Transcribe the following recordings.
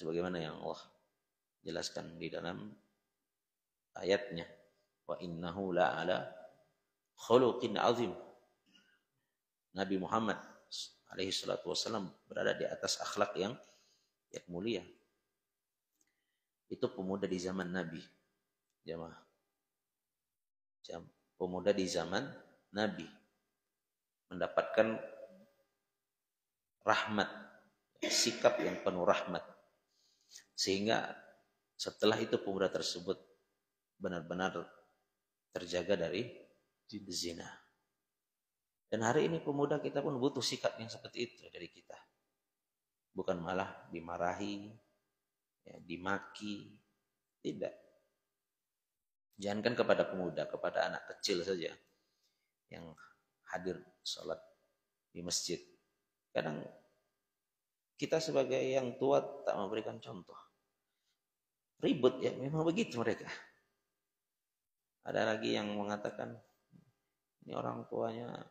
sebagaimana yang Allah jelaskan di dalam ayatnya, wa innahu la'ala khuluqin azim. Nabi Muhammad alaihi salatu wasallam berada di atas akhlak yang mulia. Itu pemuda di zaman Nabi, jamaah. Pemuda di zaman Nabi mendapatkan rahmat, sikap yang penuh rahmat, sehingga setelah itu pemuda tersebut benar-benar terjaga dari zina. Dan hari ini pemuda kita pun butuh sikap yang seperti itu dari kita, bukan malah dimarahi, ya, dimaki, tidak. Jangankan kepada pemuda, kepada anak kecil saja yang hadir sholat di masjid. Kadang kita sebagai yang tua tak memberikan contoh. Ribut ya, memang begitu mereka. Ada lagi yang mengatakan, ini orang tuanya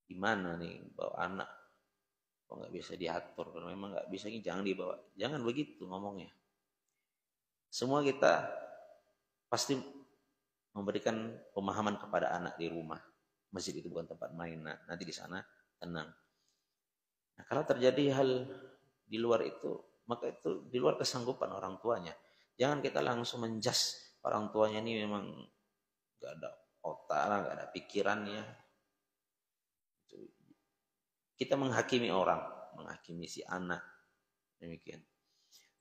gimana nih bawa anak, kok nggak bisa diatur, kalau memang nggak bisa ini jangan dibawa. Jangan begitu ngomongnya. Semua kita pasti memberikan pemahaman kepada anak di rumah. Masjid itu bukan tempat main, nanti di sana tenang. Nah, kalau terjadi hal di luar itu, maka itu di luar kesanggupan orang tuanya. Jangan kita langsung menjas orang tuanya ini memang gak ada otak, gak ada pikirannya. Kita menghakimi orang, menghakimi si anak, demikian.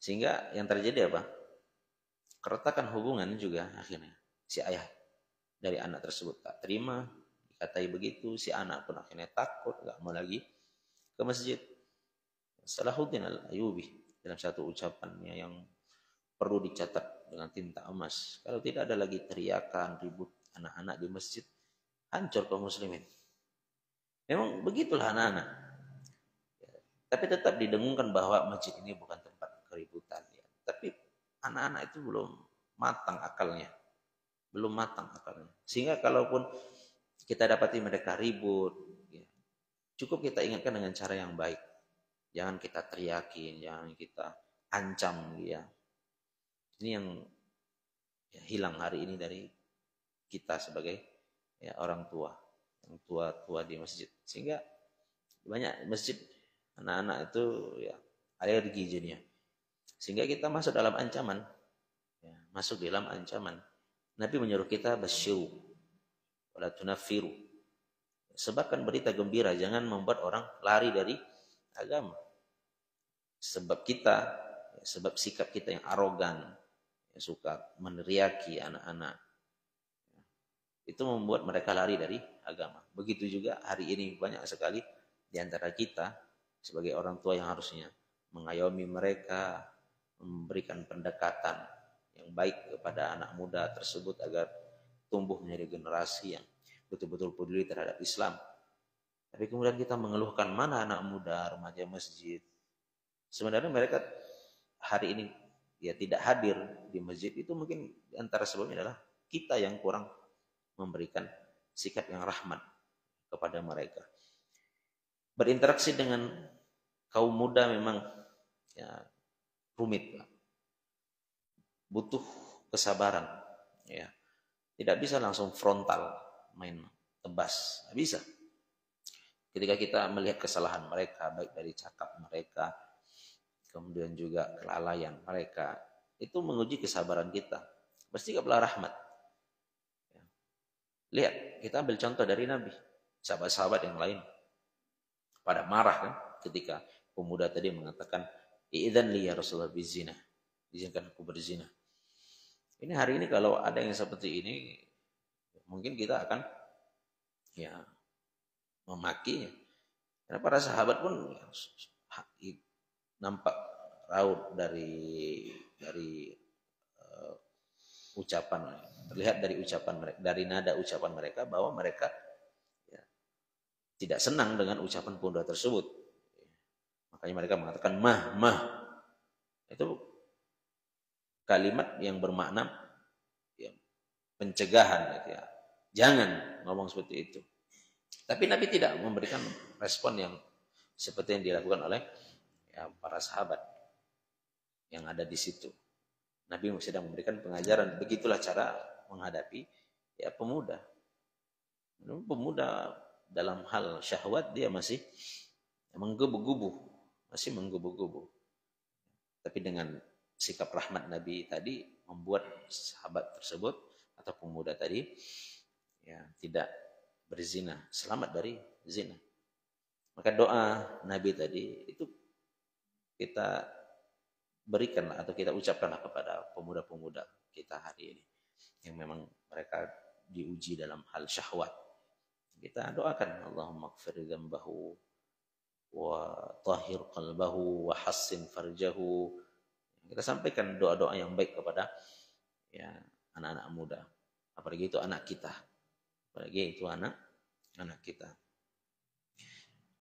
Sehingga yang terjadi apa? Keretakan hubungan juga akhirnya. Si ayah dari anak tersebut tak terima, dikatai begitu, si anak pun akhirnya takut, gak mau lagi ke masjid. Salahuddin Al-Ayyubi dalam satu ucapannya yang perlu dicatat dengan tinta emas, kalau tidak ada lagi teriakan, ribut anak-anak di masjid, hancur kaum muslimin. Memang begitulah anak-anak. Tapi tetap didengungkan bahwa masjid ini bukan tempat keributan. Ya. Tapi anak-anak itu belum matang akalnya. Belum matang akalnya. Sehingga kalaupun kita dapati mereka ribut, ya, cukup kita ingatkan dengan cara yang baik. Jangan kita teriakin, jangan kita ancam dia. Ini yang ya, hilang hari ini dari kita sebagai ya, orang tua. Yang tua-tua di masjid. Sehingga banyak masjid anak-anak itu ya alergi jadinya. Sehingga kita masuk dalam ancaman. Ya, masuk dalam ancaman. Nabi menyuruh kita basyiru wala tunaffiru. Sebarkan berita gembira, jangan membuat orang lari dari agama. Sebab sikap kita yang arogan, yang suka meneriaki anak-anak, itu membuat mereka lari dari agama. Begitu juga hari ini banyak sekali di antara kita sebagai orang tua yang harusnya mengayomi mereka, memberikan pendekatan yang baik kepada anak muda tersebut agar tumbuh menjadi generasi yang betul-betul peduli terhadap Islam. Tapi kemudian kita mengeluhkan mana anak muda, remaja masjid. Sebenarnya mereka hari ini ya tidak hadir di masjid, itu mungkin antara sebabnya adalah kita yang kurang memberikan sikap yang rahmat kepada mereka. Berinteraksi dengan kaum muda memang ya rumit, butuh kesabaran. Ya, tidak bisa langsung frontal main tebas, nggak bisa. Ketika kita melihat kesalahan mereka, baik dari cakap mereka, kemudian juga kelalaian mereka, itu menguji kesabaran kita. Bersikaplah rahmat. Ya. Lihat, kita ambil contoh dari Nabi, sahabat-sahabat yang lain pada marah kan ketika pemuda tadi mengatakan, "Idzan li ya Rasulullah bizina." Izinkan aku berzina. Ini hari ini kalau ada yang seperti ini, mungkin kita akan ya memakinya. Karena para sahabat pun ya, nampak raut dari ucapan, terlihat dari ucapan mereka, dari nada ucapan mereka bahwa mereka ya, tidak senang dengan ucapan pemuda tersebut. Makanya mereka mengatakan mah. Itu kalimat yang bermakna ya, pencegahan gitu ya. Jangan ngomong seperti itu. Tapi Nabi tidak memberikan respon yang seperti yang dilakukan oleh ya, para sahabat. yang ada di situ. Nabi sedang memberikan pengajaran, begitulah cara menghadapi ya pemuda. Pemuda dalam hal syahwat dia masih menggebu-gebu, masih menggebu-gebu. Tapi dengan sikap rahmat Nabi tadi membuat sahabat tersebut atau pemuda tadi ya tidak berzina, selamat dari zina. Maka doa Nabi tadi itu kita berikanlah atau kita ucapkanlah kepada pemuda-pemuda kita hari ini yang memang mereka diuji dalam hal syahwat. Kita doakan Allahumma ighfir dzambahu wa tahhir qalbahu wa hassin farjahu. Kita sampaikan doa-doa yang baik kepada ya anak-anak muda. Apalagi itu anak kita. Apalagi itu anak kita.